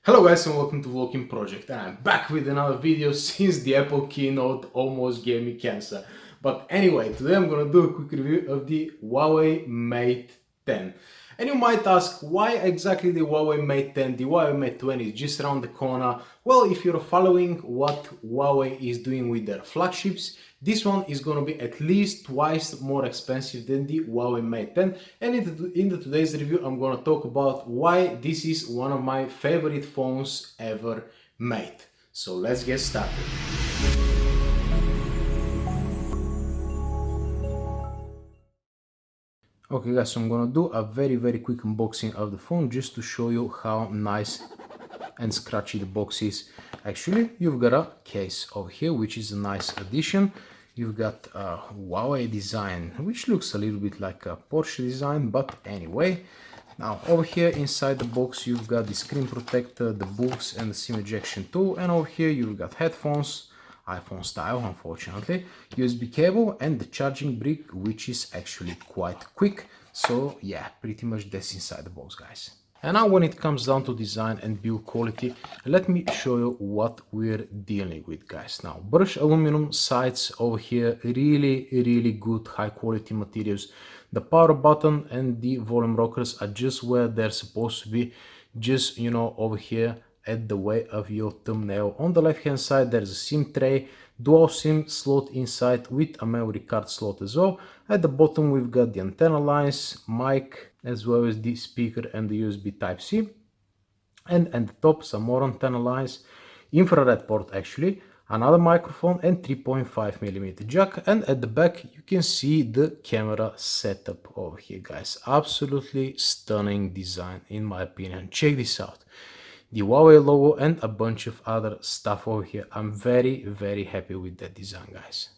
Hello guys and welcome to volokinproject, and I'm back with another video since the Apple keynote almost gave me cancer. But anyway, today I'm gonna do a quick review of the Huawei Mate 10. And you might ask, why exactly the Huawei Mate 10? The Huawei Mate 20 is just around the corner. Well, if you're following what Huawei is doing with their flagships, this one is going to be at least twice more expensive than the Huawei Mate 10. And in today's review, I'm going to talk about why this is one of my favorite phones ever made. So let's get started. Okay guys, so I'm gonna do a very quick unboxing of the phone just to show you how nice and scratchy the box is. Actually, you've got a case over here, which is a nice addition. You've got a Huawei design, which looks a little bit like a Porsche design, but anyway. Now over here inside the box you've got the screen protector, the books and the SIM ejection tool, and over here you've got headphones, iPhone style unfortunately, USB cable and the charging brick, which is actually quite quick. So yeah, pretty much that's inside the box, guys. And now when it comes down to design and build quality, let me show you what we're dealing with, guys. Now, brushed aluminum sides over here, really good high quality materials. The power button and the volume rockers are just where they're supposed to be, just, you know, over here at the way of your thumbnail. On the left hand side there's a SIM tray, dual SIM slot inside with a memory card slot as well. At the bottom we've got the antenna lines, mic, as well as the speaker and the USB Type-C. And at the top some more antenna lines, infrared port actually, another microphone and 3.5mm jack. And at the back you can see the camera setup over here, guys. Absolutely stunning design in my opinion. Check this out. The Huawei logo and a bunch of other stuff over here. I'm very happy with that design, guys.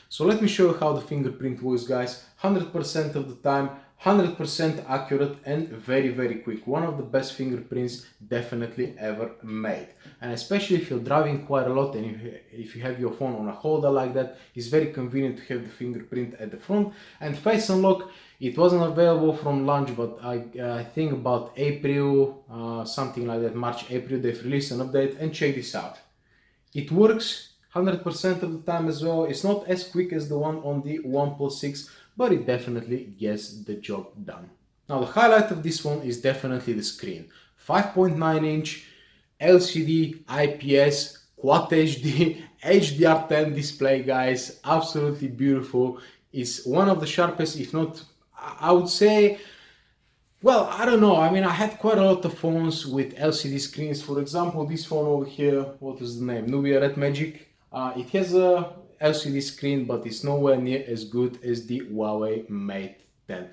So let me show you how the fingerprint works, guys. 100% of the time, 100% accurate and very quick. One of the best fingerprints definitely ever made. And especially if you're driving quite a lot and if you have your phone on a holder like that, it's very convenient to have the fingerprint at the front. And face unlock, it wasn't available from launch, but I think about April, something like that, March, April, they've released an update. And check this out. It works 100% of the time as well. It's not as quick as the one on the OnePlus 6, but it definitely gets the job done. Now the highlight of this phone is definitely the screen. 5.9-inch LCD IPS Quad HD HDR10 display, guys. Absolutely beautiful. It's one of the sharpest, if not, I would say, well, I don't know. I mean, I had quite a lot of phones with LCD screens. For example, this phone over here, what is the name? Nubia Red Magic. It has a LCD screen, but it's nowhere near as good as the Huawei Mate 10.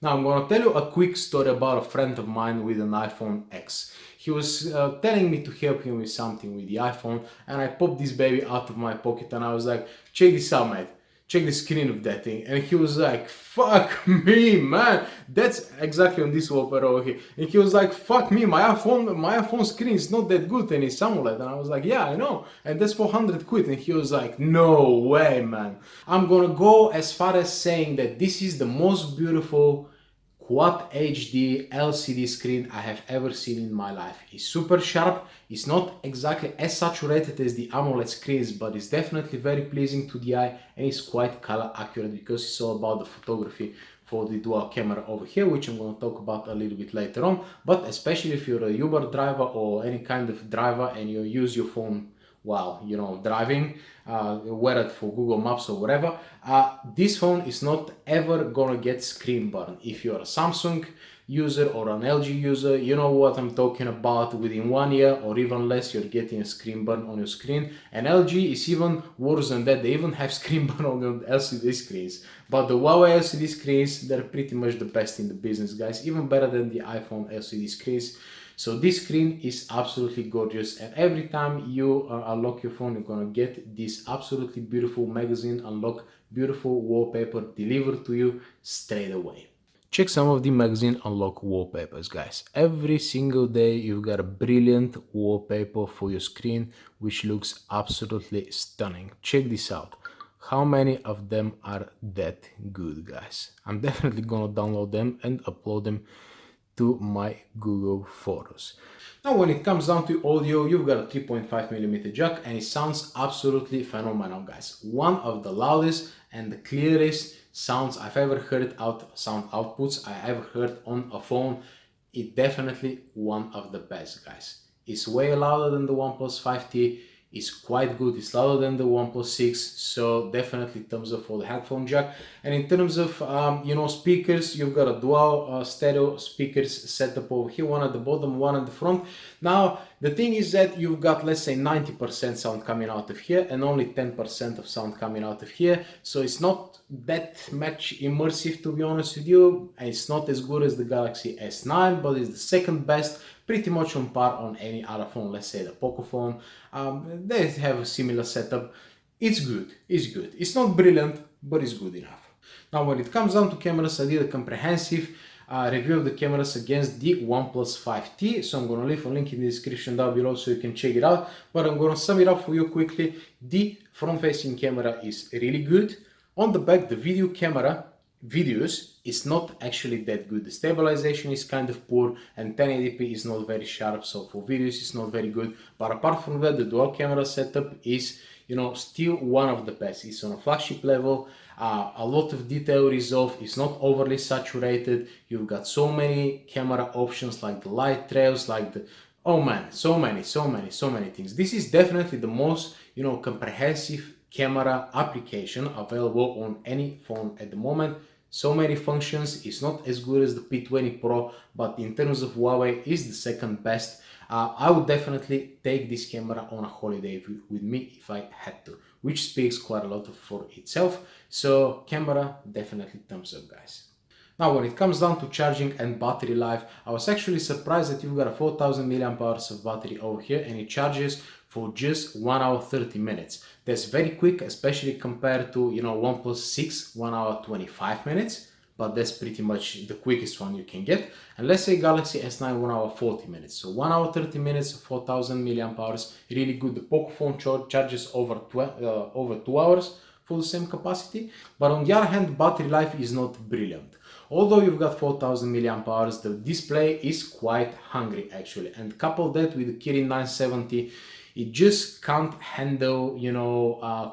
Now, I'm gonna tell you a quick story about a friend of mine with an iPhone X. He was telling me to help him with something with the iPhone, and I popped this baby out of my pocket and I was like, check this out, mate. Check the screen of that thing. And he was like, fuck me, man. That's exactly on this wallpaper over here. And he was like, fuck me, my iPhone screen is not that good and it's AMOLED. And I was like, yeah, I know. And that's 400 quid. And he was like, no way, man. I'm gonna go as far as saying that this is the most beautiful Quad HD LCD screen I have ever seen in my life. It's super sharp. It's not exactly as saturated as the AMOLED screens, but it's definitely very pleasing to the eye and it's quite color accurate because it's all about the photography for the dual camera over here, which I'm going to talk about a little bit later on. But especially if you're a Uber driver or any kind of driver and you use your phone while, you know, driving, whether for Google Maps or whatever, this phone is not ever gonna get screen burn. If you're a Samsung user or an LG user, you know what I'm talking about. Within 1 year or even less, you're getting a screen burn on your screen. And LG is even worse than that. They even have screen burn on the LCD screens. But the Huawei LCD screens, they're pretty much the best in the business, guys. Even better than the iPhone LCD screens. So this screen is absolutely gorgeous, and every time you unlock your phone, you're gonna get this absolutely beautiful magazine unlock, beautiful wallpaper delivered to you straight away. Check some of the magazine unlock wallpapers, guys. Every single day you've got a brilliant wallpaper for your screen, which looks absolutely stunning. Check this out. How many of them are that good, guys? I'm definitely gonna download them and upload them to my Google Photos. Now when it comes down to audio, you've got a 3.5mm jack and it sounds absolutely phenomenal, guys. One of the loudest and the clearest sounds I've ever heard sound outputs I ever heard on a phone. It definitely one of the best, guys. It's way louder than the OnePlus 5T. It's quite good. It's louder than the OnePlus 6, so definitely thumbs up for the headphone jack. And in terms of speakers, you've got a dual stereo speakers setup over here, one at the bottom, one at the front. Now the thing is that you've got, let's say, 90% sound coming out of here and only 10% of sound coming out of here, so it's not that much immersive, to be honest with you. It's not as good as the Galaxy S9, but it's the second best, pretty much on par on any other phone. Let's say the Poco phone, they have a similar setup. It's good, it's not brilliant, but it's good enough. Now when it comes down to cameras, I did a comprehensive review of the cameras against the OnePlus 5T, so I'm going to leave a link in the description down below so you can check it out, but I'm going to sum it up for you quickly. The front facing camera is really good. On the back, the video camera videos is not actually that good. The stabilization is kind of poor and 1080p is not very sharp, so for videos it's not very good. But apart from that, the dual camera setup is, still one of the best. It's on a flagship level. A lot of detail resolve. It's not overly saturated. You've got so many camera options, like the light trails, like the, oh man, so many things. This is definitely the most comprehensive camera application available on any phone at the moment. So many functions. It's not as good as the P20 Pro, but in terms of Huawei, is the second best. I would definitely take this camera on a holiday with me if I had to, which speaks quite a lot for itself. So camera, definitely thumbs up, guys. Now when it comes down to charging and battery life, I was actually surprised that you've got a 4000 mAh of battery over here and it charges for just 1 hour 30 minutes. That's very quick, especially compared to OnePlus 6, 1 hour 25 minutes, but that's pretty much the quickest one you can get. And let's say Galaxy S9, 1 hour 40 minutes. So 1 hour 30 minutes, 4000 mAh, really good. The Poco phone charges over 2 hours for the same capacity. But on the other hand, battery life is not brilliant. Although you've got 4000 mAh, the display is quite hungry actually. And couple that with the Kirin 970, it just can't handle,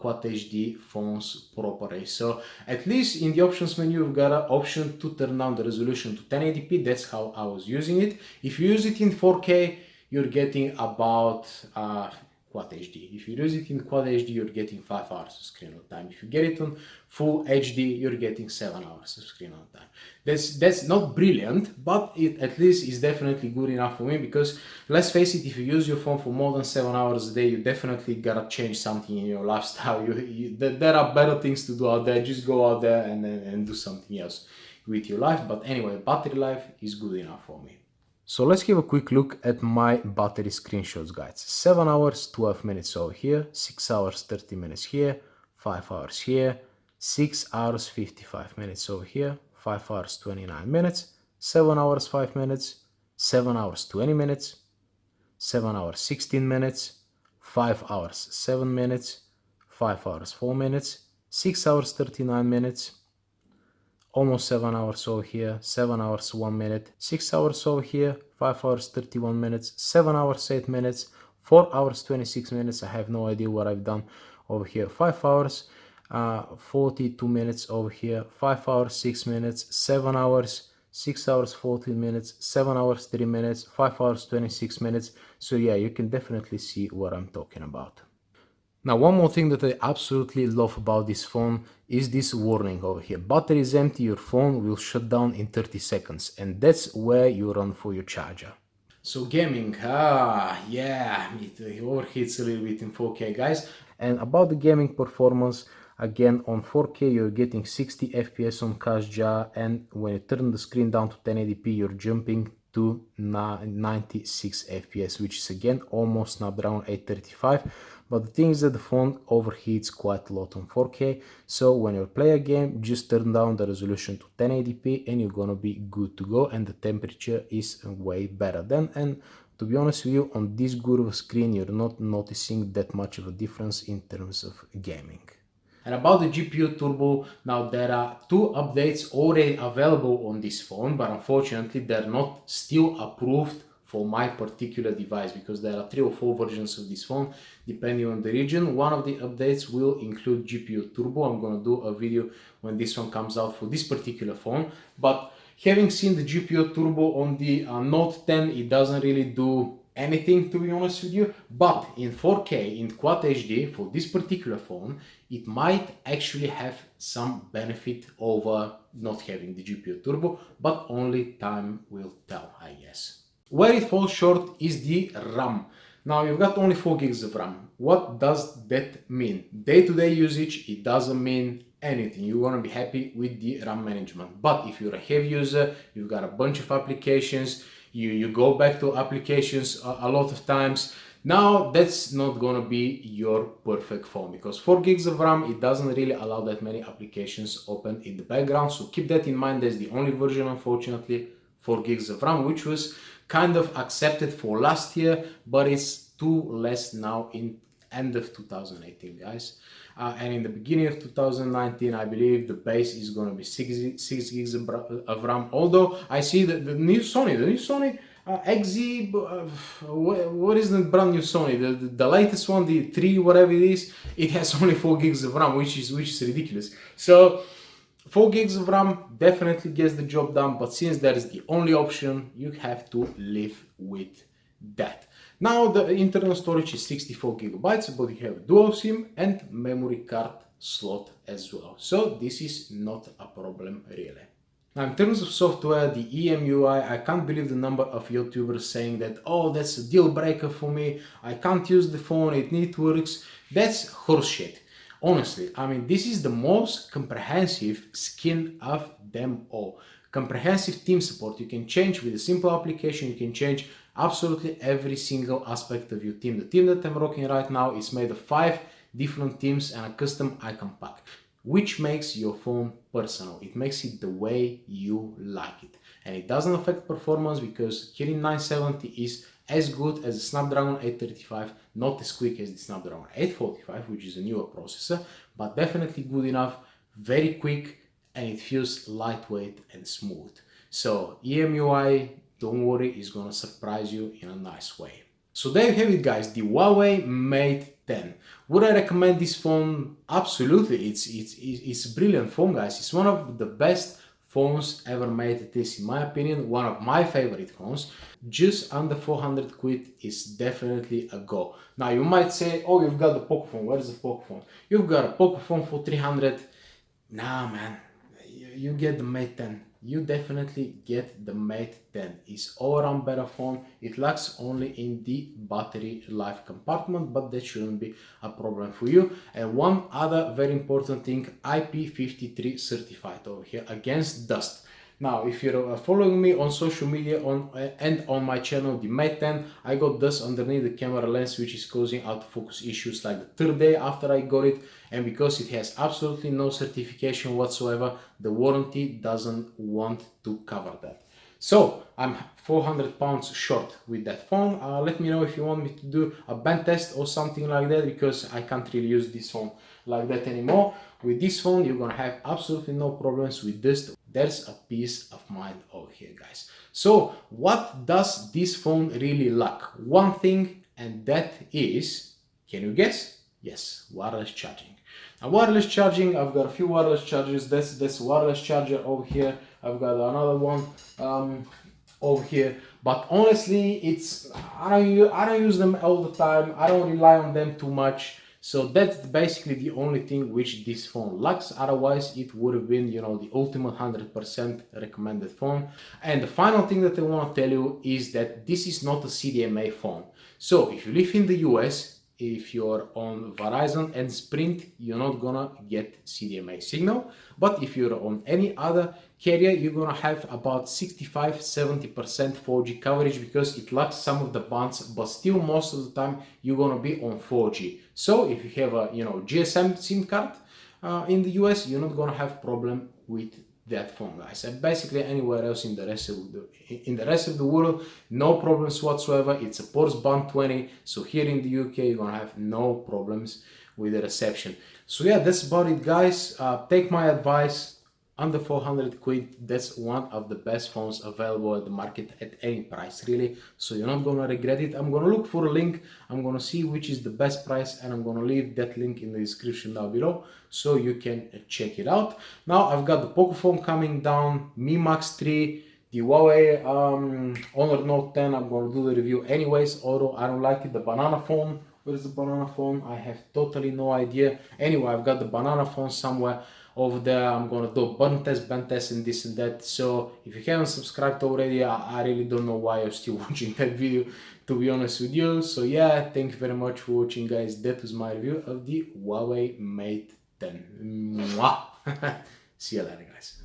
Quad HD phones properly. So at least in the options menu, you've got an option to turn down the resolution to 1080p. That's how I was using it. If you use it in 4K, you're getting about Quad HD. If you use it in Quad HD, you're getting 5 hours of screen on time. If you get it on Full HD, you're getting 7 hours of screen on time. That's not brilliant, but it at least is definitely good enough for me, because let's face it, if you use your phone for more than 7 hours a day, you definitely gotta change something in your lifestyle. There are better things to do out there. Just go out there and do something else with your life. But anyway, battery life is good enough for me. So let's give a quick look at my battery screenshots, guys. 7 hours 12 minutes over here, 6 hours 30 minutes here, 5 hours here, 6 hours 55 minutes over here, 5 hours 29 minutes, 7 hours 5 minutes, 7 hours 20 minutes, 7 hours 16 minutes, 5 hours 7 minutes, 5 hours 4 minutes, 6 hours 39 minutes, almost 7 hours over here, 7 hours 1 minute, 6 hours over here, 5 hours 31 minutes, 7 hours 8 minutes, 4 hours 26 minutes. I have no idea what I've done over here. 5 hours 42 minutes over here, 5 hours 6 minutes, 7 hours, 6 hours 14 minutes, 7 hours 3 minutes, 5 hours 26 minutes. So yeah, you can definitely see what I'm talking about. Now, one more thing that I absolutely love about this phone is this warning over here. Battery is empty, your phone will shut down in 30 seconds. And that's where you run for your charger. So gaming, yeah, it overheats a little bit in 4K, guys. And about the gaming performance, again, on 4K, you're getting 60 FPS on Kazja. And when you turn the screen down to 1080p, you're jumping to 96 FPS, which is again almost Snapdragon 835. But the thing is that the phone overheats quite a lot on 4K, so when you play a game, just turn down the resolution to 1080p and you're gonna be good to go, and the temperature is way better then. And to be honest with you, on this good of a screen, you're not noticing that much of a difference in terms of gaming. And about the GPU turbo, now there are 2 updates already available on this phone, but unfortunately they're not still approved for my particular device, because there are 3 or 4 versions of this phone depending on the region. One of the updates will include GPU turbo. I'm gonna do a video when this one comes out for this particular phone, but having seen the GPU turbo on the Note 10, it doesn't really do anything, to be honest with you. But in 4K, in Quad HD, for this particular phone, it might actually have some benefit over not having the GPU turbo, but only time will tell, I guess. Where it falls short is the RAM. Now you've got only 4 gigs of RAM. What does that mean? Day-to-day usage, it doesn't mean anything. You want to be happy with the RAM management. But if you're a heavy user, you've got a bunch of applications, you go back to applications a lot of times, now that's not gonna be your perfect phone, because 4 gigs of RAM, it doesn't really allow that many applications open in the background. So keep that in mind. That's the only version, unfortunately, 4 gigs of RAM, which was kind of accepted for last year, but it's too less now in end of 2018, guys. And in the beginning of 2019, I believe the base is going to be 6 gigs of RAM. Although I see that the new Sony XZ, what is the brand new Sony? The latest one, the 3, whatever it is, it has only 4 gigs of RAM, which is ridiculous. So 4 gigs of RAM definitely gets the job done, but since that is the only option, you have to live with that. Now the internal storage is 64 gigabytes, but you have a dual SIM and memory card slot as well. So this is not a problem really. Now in terms of software, the EMUI, I can't believe the number of YouTubers saying that, oh, that's a deal breaker for me, I can't use the phone, it needs works. That's horseshit. Honestly, I mean, this is the most comprehensive skin of them all. Comprehensive team support. You can change with a simple application, you can change absolutely every single aspect of your team. The team that I'm rocking right now is made of 5 different teams and a custom icon pack, which makes your phone personal. It makes it the way you like it. And it doesn't affect performance, because Kirin 970 is as good as the Snapdragon 835, not as quick as the Snapdragon 845, which is a newer processor, but definitely good enough, very quick, and it feels lightweight and smooth. So EMUI, don't worry, is gonna surprise you in a nice way. So there you have it, guys, the Huawei Mate 10. Would I recommend this phone? Absolutely. It's a brilliant phone, guys. It's one of the best phones ever made, at least in my opinion, one of my favorite phones. Just under 400 quid is definitely a go. Now you might say, oh, you've got the Poco phone. Where's the Poco phone? You've got a Poco phone for 300. Nah, man, you get the Mate 10. You definitely get the Mate 10. It's all around better phone. It lacks only in the battery life compartment, but that shouldn't be a problem for you. And one other very important thing, IP53 certified over here against dust. Now, if you're following me on social media and on my channel, the Mate 10, I got dust underneath the camera lens, which is causing autofocus issues like the 3rd day after I got it. And because it has absolutely no certification whatsoever, the warranty doesn't want to cover that. So I'm 400 pounds short with that phone. Let me know if you want me to do a band test or something like that, because I can't really use this phone like that anymore. With this phone, you're gonna have absolutely no problems with this. There's a peace of mind over here, guys. So what does this phone really lack? One thing, and that is, can you guess? Yes, wireless charging. Now wireless charging, I've got a few wireless chargers. That's wireless charger over here. I've got another one over here. But honestly, I don't use them all the time. I don't rely on them too much. So that's basically the only thing which this phone lacks. Otherwise, it would have been, you know, the ultimate 100% recommended phone. And the final thing that I want to tell you is that this is not a CDMA phone. So if you live in the US, if you're on Verizon and Sprint, you're not gonna get CDMA signal. But if you're on any other carrier, you're gonna have about 65-70% 4G coverage, because it lacks some of the bands, but still most of the time you're gonna be on 4G. So if you have a GSM SIM card in the US, you're not gonna have problem with that phone, guys. And basically anywhere else in the rest of the world, no problems whatsoever. It supports band 20, so here in the UK you're gonna have no problems with the reception. So yeah, that's about it, guys. Take my advice. Under 400 quid, that's one of the best phones available at the market at any price, really. So you're not gonna regret it. I'm gonna look for a link. I'm gonna see which is the best price, and I'm gonna leave that link in the description down below so you can check it out. Now I've got the Pocophone coming down, Mi Max 3, the Huawei Honor Note 10. I'm gonna do the review anyways, although I don't like it. The banana phone. Where's the banana phone? I have totally no idea. Anyway, I've got the banana phone somewhere over there. I'm gonna do band test and this and that. So if you haven't subscribed already, I really don't know why you're still watching that video, to be honest with you. So yeah, thank you very much for watching, guys. That was my review of the Huawei Mate 10. Mwah! See you later, guys.